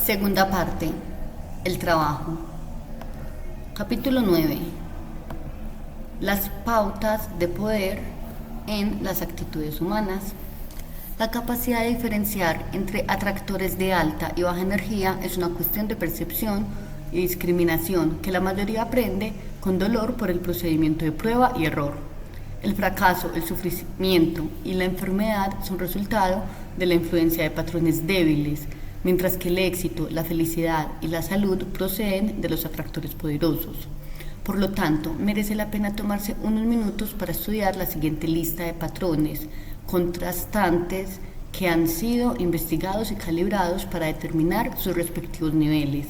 Segunda parte. El trabajo. Capítulo 9. Las pautas de poder en las actitudes humanas. La capacidad de diferenciar entre atractores de alta y baja energía es una cuestión de percepción y discriminación que la mayoría aprende con dolor por el procedimiento de prueba y error. El fracaso, el sufrimiento y la enfermedad son resultado de la influencia de patrones débiles, mientras que el éxito, la felicidad y la salud proceden de los atractores poderosos. Por lo tanto, merece la pena tomarse unos minutos para estudiar la siguiente lista de patrones contrastantes que han sido investigados y calibrados para determinar sus respectivos niveles.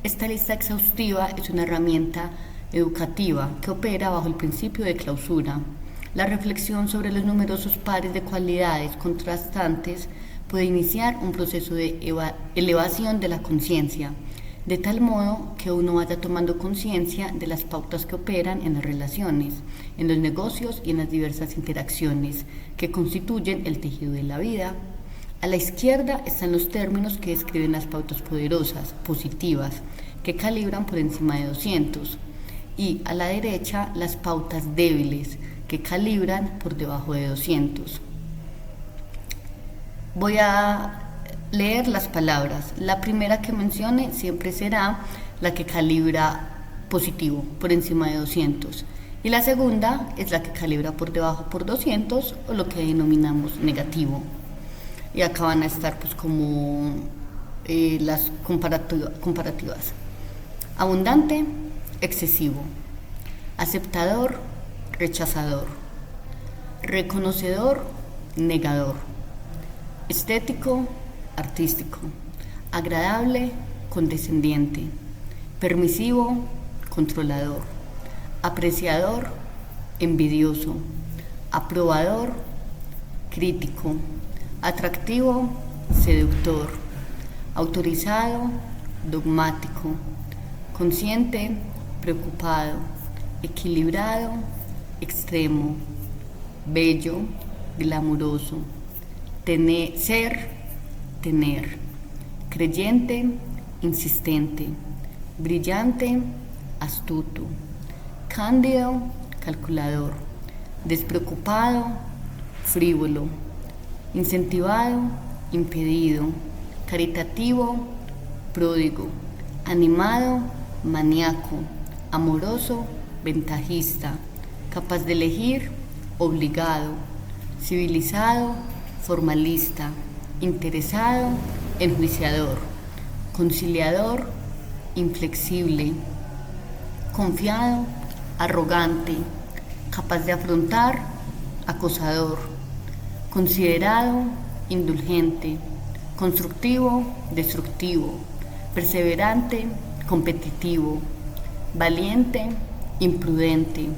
Esta lista exhaustiva es una herramienta educativa que opera bajo el principio de clausura. La reflexión sobre los numerosos pares de cualidades contrastantes puede iniciar un proceso de elevación de la conciencia, de tal modo que uno vaya tomando conciencia de las pautas que operan en las relaciones, en los negocios y en las diversas interacciones que constituyen el tejido de la vida. A la izquierda están los términos que describen las pautas poderosas, positivas, que calibran por encima de 200, y a la derecha las pautas débiles, que calibran por debajo de 200. Voy a leer las palabras. La primera que mencione siempre será la que calibra positivo, por encima de 200. Y la segunda es la que calibra por debajo por 200 o lo que denominamos negativo. Y acá van a estar pues como las comparativas. Abundante, excesivo. Aceptador, rechazador. Reconocedor, negador. Estético, artístico. Agradable, condescendiente. Permisivo, controlador. Apreciador, envidioso. Aprobador, crítico. Atractivo, seductor. Autorizado, dogmático. Consciente, preocupado. Equilibrado, extremo. Bello, glamuroso. Tener. Creyente, insistente. Brillante, astuto. Cándido, calculador. Despreocupado, frívolo. Incentivado, impedido. Caritativo, pródigo. Animado, maníaco. Amoroso, ventajista. Capaz de elegir, obligado. Civilizado, formalista. Interesado, enjuiciador. Conciliador, inflexible. Confiado, arrogante. Capaz de afrontar, acosador. Considerado, indulgente. Constructivo, destructivo. Perseverante, competitivo. Valiente, imprudente.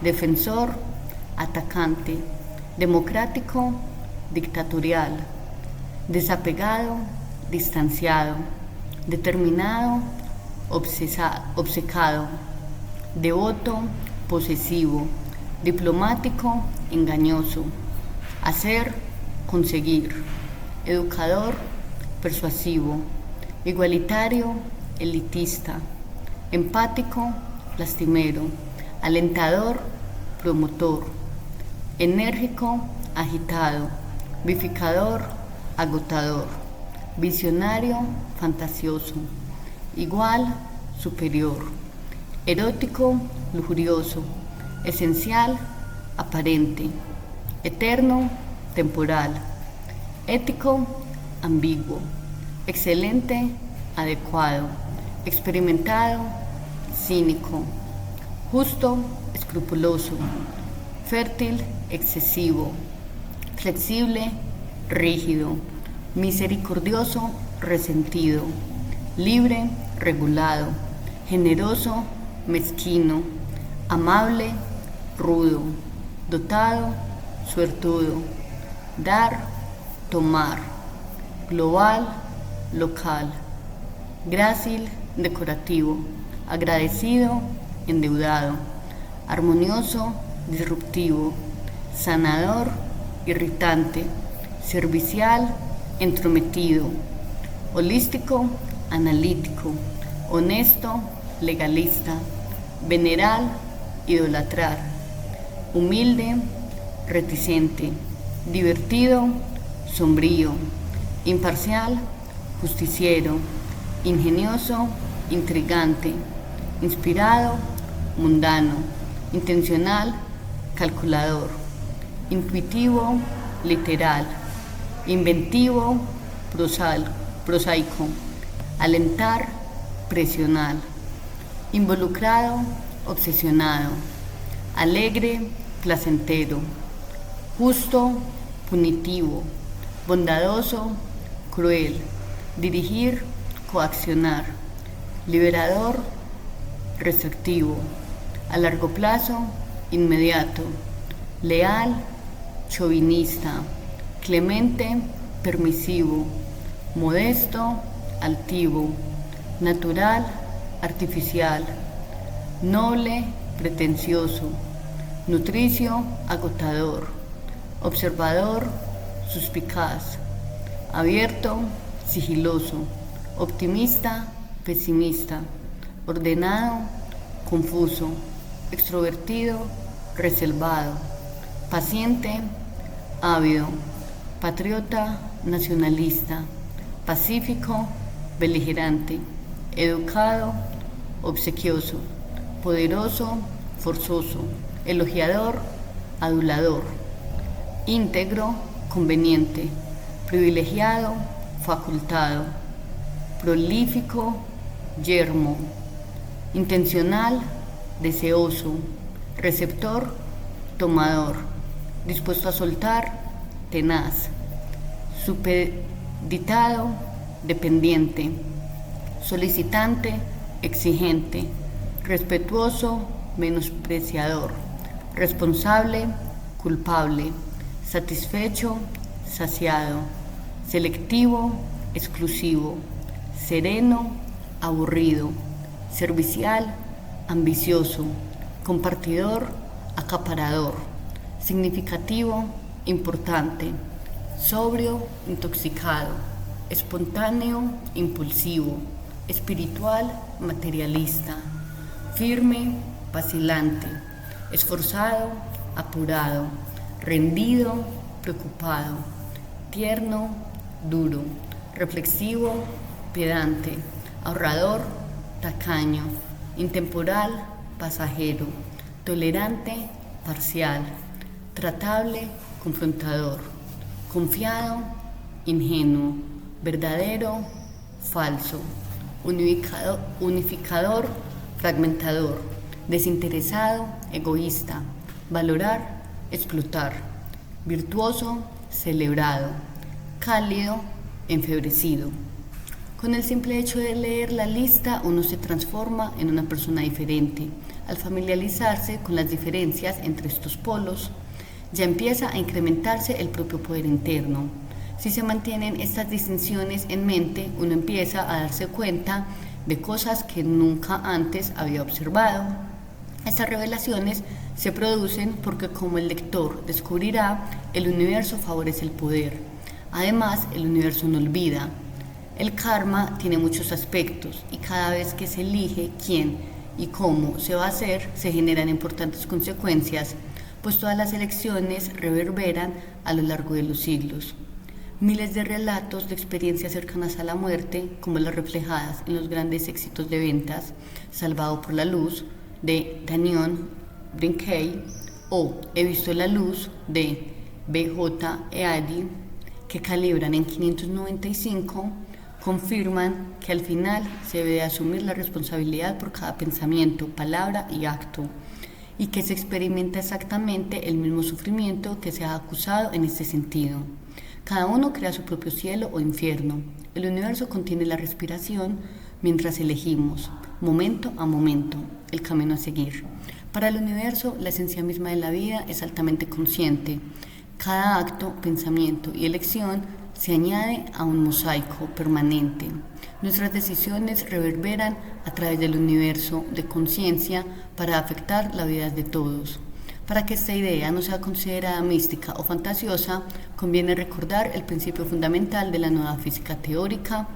Defensor, atacante. Democrático, dictatorial. Desapegado, distanciado. Determinado, obcecado. Devoto, posesivo. Diplomático, engañoso. Hacer, conseguir. Educador, persuasivo. Igualitario, elitista. Empático, lastimero. Alentador, promotor. Enérgico, agitado. Vivificador, agotador. Visionario, fantasioso. Igual, superior. Erótico, lujurioso. Esencial, aparente. Eterno, temporal. Ético, ambiguo. Excelente, adecuado. Experimentado, cínico. Justo, escrupuloso. Fértil, excesivo. Flexible, rígido. Misericordioso, resentido. Libre, regulado. Generoso, mezquino. Amable, rudo. Dotado, suertudo. Dar, tomar. Global, local. Grácil, decorativo. Agradecido, endeudado. Armonioso, disruptivo. Sanador, irritante. Servicial, entrometido. Holístico, analítico, honesto, legalista, venerar, idolatrar, humilde, reticente, divertido, sombrío, imparcial, justiciero, ingenioso, intrigante, inspirado, mundano, intencional, calculador, intuitivo, literal, inventivo, prosaico, alentar, presional, involucrado, obsesionado, alegre, placentero, justo, punitivo, bondadoso, cruel, dirigir, coaccionar, liberador, restrictivo, a largo plazo, inmediato, leal, chauvinista, clemente, permisivo, modesto, altivo, natural, artificial, noble, pretencioso, nutricio, agotador, observador, suspicaz, abierto, sigiloso, optimista, pesimista, ordenado, confuso, extrovertido, reservado, paciente, ávido, patriota, nacionalista, pacífico, beligerante, educado, obsequioso, poderoso, forzoso, elogiador, adulador, íntegro, conveniente, privilegiado, facultado, prolífico, yermo, intencional, deseoso, receptor, tomador, dispuesto a soltar, tenaz, supeditado, dependiente, solicitante, exigente, respetuoso, menospreciador, responsable, culpable, satisfecho, saciado, selectivo, exclusivo, sereno, aburrido, servicial, ambicioso, compartidor, acaparador, significativo, importante, sobrio, intoxicado, espontáneo, impulsivo, espiritual, materialista, firme, vacilante, esforzado, apurado, rendido, preocupado, tierno, duro, reflexivo, pedante, ahorrador, tacaño, intemporal, pasajero, tolerante, parcial, tratable, confrontador, confiado, ingenuo, verdadero, falso, unificador, fragmentador, desinteresado, egoísta, valorar, explotar, virtuoso, celebrado, cálido, enfebrecido. Con el simple hecho de leer la lista, uno se transforma en una persona diferente. Al familiarizarse con las diferencias entre estos polos, ya empieza a incrementarse el propio poder interno. Si se mantienen estas distinciones en mente, uno empieza a darse cuenta de cosas que nunca antes había observado. Estas revelaciones se producen porque, como el lector descubrirá, el universo favorece el poder. Además, el universo no olvida. El karma tiene muchos aspectos y cada vez que se elige quién y cómo se va a hacer, se generan importantes consecuencias, pues todas las elecciones reverberan a lo largo de los siglos. Miles de relatos de experiencias cercanas a la muerte, como las reflejadas en los grandes éxitos de ventas, Salvado por la Luz, de Daniel Brinkey, o He visto la luz, de B.J. Eady, que calibran en 595, confirman que al final se debe asumir la responsabilidad por cada pensamiento, palabra y acto, y que se experimenta exactamente el mismo sufrimiento que se ha acusado en este sentido. Cada uno crea su propio cielo o infierno. El universo contiene la respiración mientras elegimos, momento a momento, el camino a seguir. Para el universo, la esencia misma de la vida es altamente consciente. Cada acto, pensamiento y elección se añade a un mosaico permanente. Nuestras decisiones reverberan a través del universo de conciencia para afectar la vida de todos. Para que esta idea no sea considerada mística o fantasiosa, conviene recordar el principio fundamental de la nueva física teórica,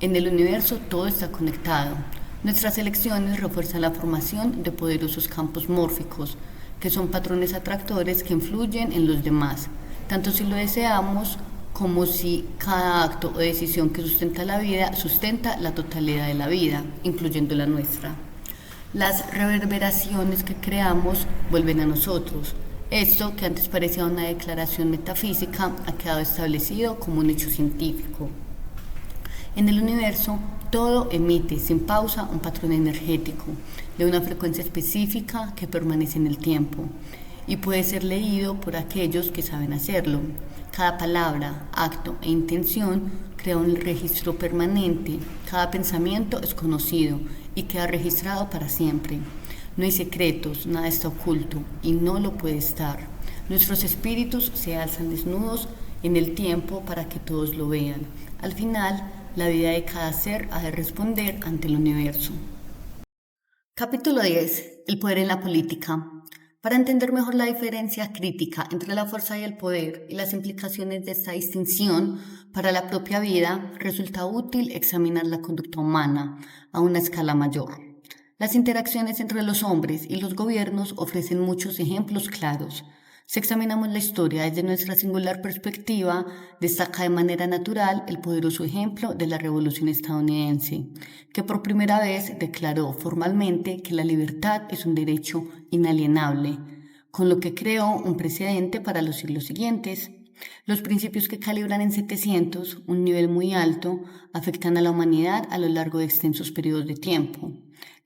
En el universo todo está conectado. Nuestras elecciones refuerzan la formación de poderosos campos mórficos, que son patrones atractores que influyen en los demás, tanto si lo deseamos como si cada acto o decisión que sustenta la vida sustenta la totalidad de la vida, incluyendo la nuestra. Las reverberaciones que creamos vuelven a nosotros. Esto, que antes parecía una declaración metafísica, ha quedado establecido como un hecho científico. En el universo, todo emite sin pausa un patrón energético de una frecuencia específica que permanece en el tiempo y puede ser leído por aquellos que saben hacerlo. Cada palabra, acto e intención crea un registro permanente. Cada pensamiento es conocido y queda registrado para siempre. No hay secretos, nada está oculto y no lo puede estar. Nuestros espíritus se alzan desnudos en el tiempo para que todos lo vean. Al final, la vida de cada ser ha de responder ante el universo. Capítulo 10. El poder en la política. Para entender mejor la diferencia crítica entre la fuerza y el poder y las implicaciones de esta distinción para la propia vida, resulta útil examinar la conducta humana a una escala mayor. Las interacciones entre los hombres y los gobiernos ofrecen muchos ejemplos claros. Si examinamos la historia desde nuestra singular perspectiva, destaca de manera natural el poderoso ejemplo de la Revolución estadounidense, que por primera vez declaró formalmente que la libertad es un derecho inalienable, con lo que creó un precedente para los siglos siguientes. Los principios que calibran en 700, un nivel muy alto, afectan a la humanidad a lo largo de extensos periodos de tiempo.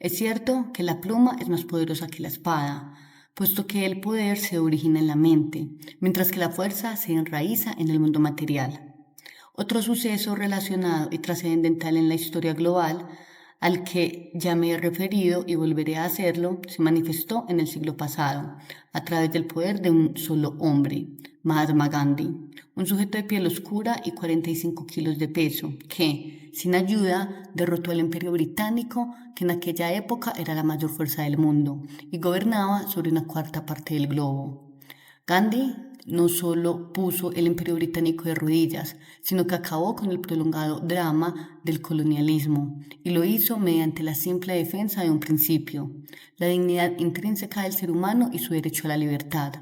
Es cierto que la pluma es más poderosa que la espada, puesto que el poder se origina en la mente, mientras que la fuerza se enraiza en el mundo material. Otro suceso relacionado y trascendental en la historia global, al que ya me he referido y volveré a hacerlo, se manifestó en el siglo pasado, a través del poder de un solo hombre, Mahatma Gandhi, un sujeto de piel oscura y 45 kilos de peso, que, sin ayuda, derrotó al Imperio Británico, que en aquella época era la mayor fuerza del mundo, y gobernaba sobre una cuarta parte del globo. Gandhi no solo puso el Imperio Británico de rodillas, sino que acabó con el prolongado drama del colonialismo, y lo hizo mediante la simple defensa de un principio: la dignidad intrínseca del ser humano y su derecho a la libertad,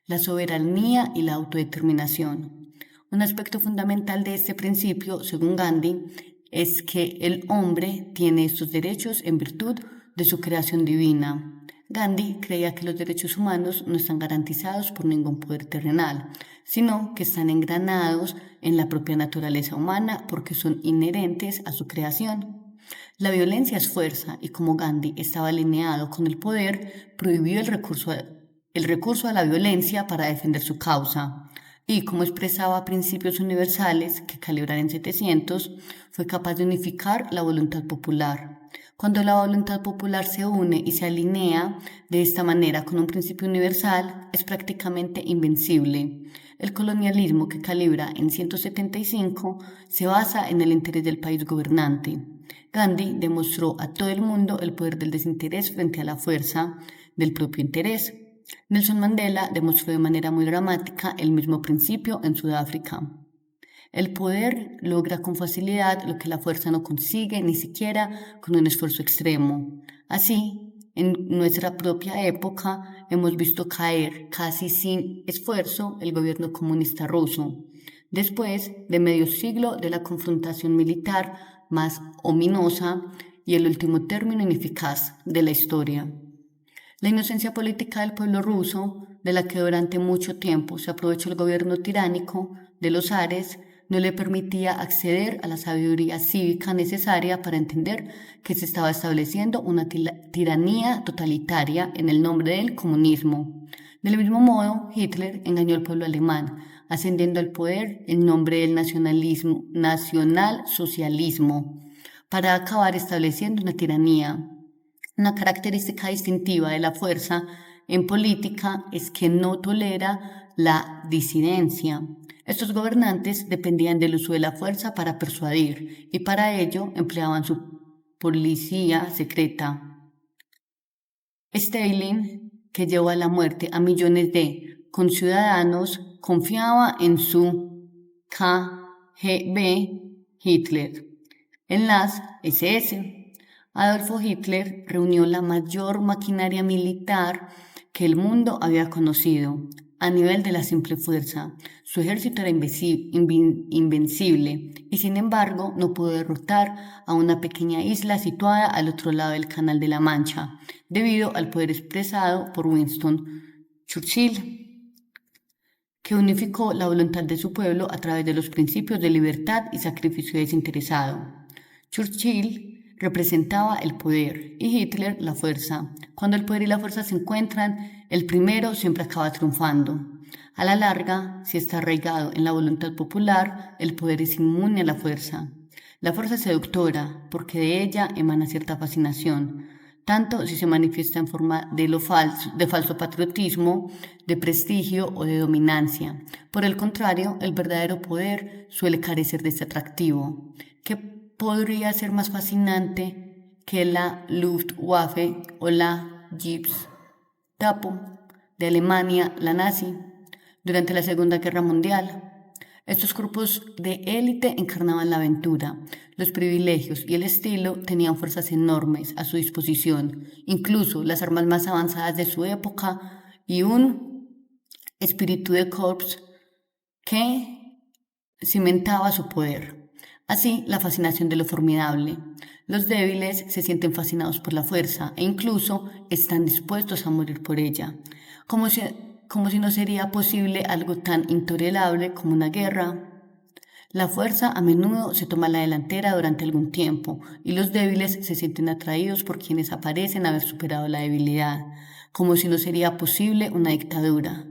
la soberanía y la autodeterminación. Un aspecto fundamental de este principio, según Gandhi, es que el hombre tiene estos derechos en virtud de su creación divina. Gandhi creía que los derechos humanos no están garantizados por ningún poder terrenal, sino que están engranados en la propia naturaleza humana porque son inherentes a su creación. La violencia es fuerza y, como Gandhi estaba alineado con el poder, prohibió el recurso a la violencia para defender su causa. Y, como expresaba principios universales que calibran en 700, fue capaz de unificar la voluntad popular. Cuando la voluntad popular se une y se alinea de esta manera con un principio universal, es prácticamente invencible. El colonialismo, que calibra en 175, se basa en el interés del país gobernante. Gandhi demostró a todo el mundo el poder del desinterés frente a la fuerza del propio interés. Nelson Mandela demostró de manera muy dramática el mismo principio en Sudáfrica. El poder logra con facilidad lo que la fuerza no consigue ni siquiera con un esfuerzo extremo. Así, en nuestra propia época hemos visto caer casi sin esfuerzo el gobierno comunista ruso, después de medio siglo de la confrontación militar más ominosa y el último término ineficaz de la historia. La inocencia política del pueblo ruso, de la que durante mucho tiempo se aprovechó el gobierno tiránico de los zares, no le permitía acceder a la sabiduría cívica necesaria para entender que se estaba estableciendo una tiranía totalitaria en el nombre del comunismo. Del mismo modo, Hitler engañó al pueblo alemán, ascendiendo al poder en nombre del nacionalsocialismo, para acabar estableciendo una tiranía. Una característica distintiva de la fuerza en política es que no tolera la disidencia. Estos gobernantes dependían del uso de la fuerza para persuadir y para ello empleaban su policía secreta. Stalin, que llevó a la muerte a millones de conciudadanos, confiaba en su KGB. Hitler En las SS, Adolfo Hitler reunió la mayor maquinaria militar que el mundo había conocido. A nivel de la simple fuerza, su ejército era invencible y sin embargo no pudo derrotar a una pequeña isla situada al otro lado del Canal de la Mancha, debido al poder expresado por Winston Churchill, que unificó la voluntad de su pueblo a través de los principios de libertad y sacrificio desinteresado. Churchill representaba el poder y Hitler la fuerza. Cuando el poder y la fuerza se encuentran, el primero siempre acaba triunfando. A la larga, si está arraigado en la voluntad popular, el poder es inmune a la fuerza. La fuerza es seductora porque de ella emana cierta fascinación, tanto si se manifiesta en forma de falso patriotismo, de prestigio o de dominancia. Por el contrario, el verdadero poder suele carecer de este atractivo. ¿Qué podría ser más fascinante que la Luftwaffe o la Gestapo de Alemania, la nazi, durante la Segunda Guerra Mundial? Estos grupos de élite encarnaban la aventura, los privilegios y el estilo tenían fuerzas enormes a su disposición, incluso las armas más avanzadas de su época y un espíritu de corps que cimentaba su poder. Así, la fascinación de lo formidable. Los débiles se sienten fascinados por la fuerza e incluso están dispuestos a morir por ella, como si no sería posible algo tan intolerable como una guerra. La fuerza a menudo se toma la delantera durante algún tiempo y los débiles se sienten atraídos por quienes aparecen haber superado la debilidad, como si no sería posible una dictadura.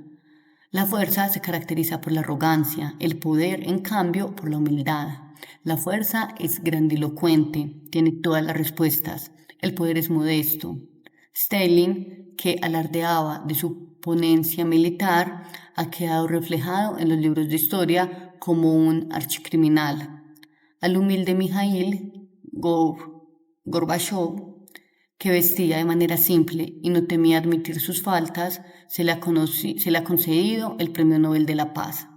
La fuerza se caracteriza por la arrogancia, el poder, en cambio, por la humildad. La fuerza es grandilocuente, tiene todas las respuestas. El poder es modesto. Stalin, que alardeaba de su ponencia militar, ha quedado reflejado en los libros de historia como un archicriminal. Al humilde Mikhail Gorbachev, que vestía de manera simple y no temía admitir sus faltas, se le ha concedido el Premio Nobel de la Paz.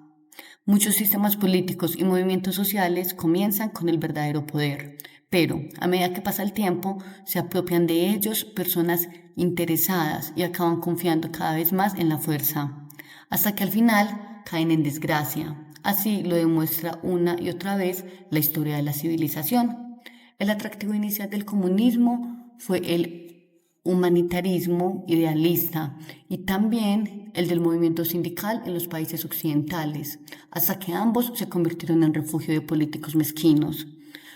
Muchos sistemas políticos y movimientos sociales comienzan con el verdadero poder, pero a medida que pasa el tiempo se apropian de ellos personas interesadas y acaban confiando cada vez más en la fuerza, hasta que al final caen en desgracia. Así lo demuestra una y otra vez la historia de la civilización. El atractivo inicial del comunismo fue el humanitarismo idealista y también el del movimiento sindical en los países occidentales, hasta que ambos se convirtieron en refugio de políticos mezquinos.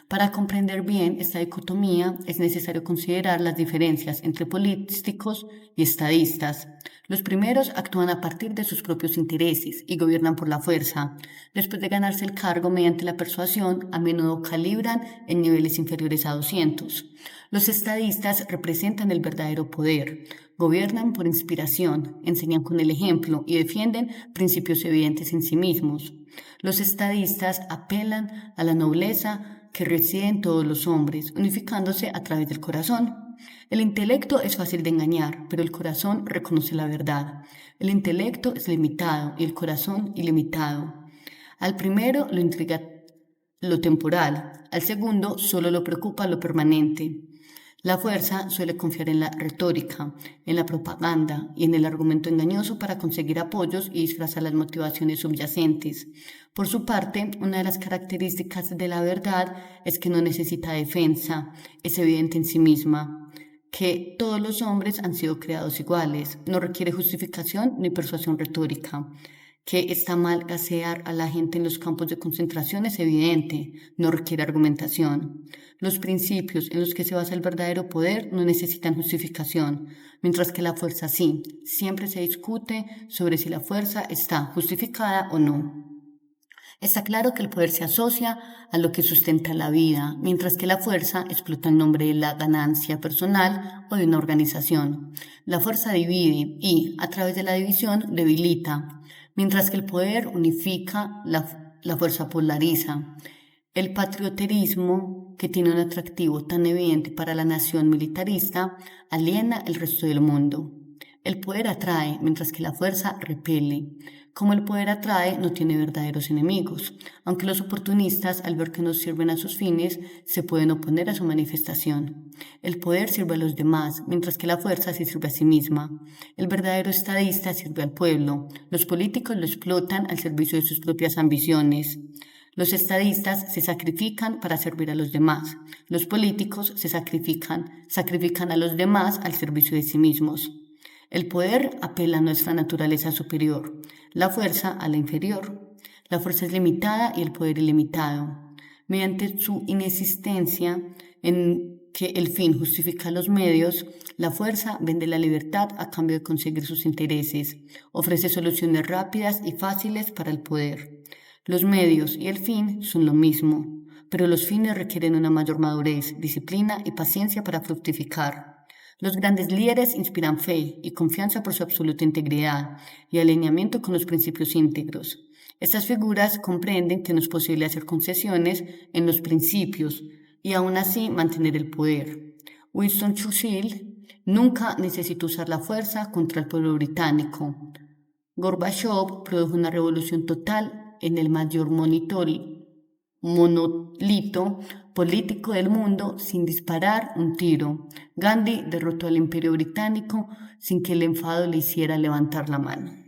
Para comprender bien esta dicotomía es necesario considerar las diferencias entre políticos y estadistas. Los primeros actúan a partir de sus propios intereses y gobiernan por la fuerza. Después de ganarse el cargo mediante la persuasión, a menudo calibran en niveles inferiores a 200. Los estadistas representan el verdadero poder. Gobiernan por inspiración, enseñan con el ejemplo y defienden principios evidentes en sí mismos. Los estadistas apelan a la nobleza que reside en todos los hombres, unificándose a través del corazón. El intelecto es fácil de engañar, pero el corazón reconoce la verdad. El intelecto es limitado y el corazón ilimitado. Al primero lo intriga lo temporal, al segundo solo lo preocupa lo permanente. La fuerza suele confiar en la retórica, en la propaganda y en el argumento engañoso para conseguir apoyos y disfrazar las motivaciones subyacentes. Por su parte, una de las características de la verdad es que no necesita defensa, es evidente en sí misma, que todos los hombres han sido creados iguales, no requiere justificación ni persuasión retórica. Que está mal gasear a la gente en los campos de concentración es evidente, no requiere argumentación. Los principios en los que se basa el verdadero poder no necesitan justificación, mientras que la fuerza sí. Siempre se discute sobre si la fuerza está justificada o no. Está claro que el poder se asocia a lo que sustenta la vida, mientras que la fuerza explota en nombre de la ganancia personal o de una organización. La fuerza divide y, a través de la división, debilita, mientras que el poder unifica, la fuerza polariza. El patrioterismo, que tiene un atractivo tan evidente para la nación militarista, aliena el resto del mundo. El poder atrae, mientras que la fuerza repele. Como el poder atrae, no tiene verdaderos enemigos, aunque los oportunistas, al ver que no sirven a sus fines, se pueden oponer a su manifestación. El poder sirve a los demás, mientras que la fuerza se sirve a sí misma. El verdadero estadista sirve al pueblo. Los políticos lo explotan al servicio de sus propias ambiciones. Los estadistas se sacrifican para servir a los demás. Los políticos se sacrifican a los demás al servicio de sí mismos. El poder apela a nuestra naturaleza superior, la fuerza a la inferior. La fuerza es limitada y el poder ilimitado. Mediante su inexistencia en que el fin justifica los medios, la fuerza vende la libertad a cambio de conseguir sus intereses, ofrece soluciones rápidas y fáciles para el poder. Los medios y el fin son lo mismo, pero los fines requieren una mayor madurez, disciplina y paciencia para fructificar. Los grandes líderes inspiran fe y confianza por su absoluta integridad y alineamiento con los principios íntegros. Estas figuras comprenden que no es posible hacer concesiones en los principios y aún así mantener el poder. Winston Churchill nunca necesitó usar la fuerza contra el pueblo británico. Gorbachev produjo una revolución total en el mayor monolito político del mundo sin disparar un tiro. Gandhi derrotó al Imperio Británico sin que el enfado le hiciera levantar la mano.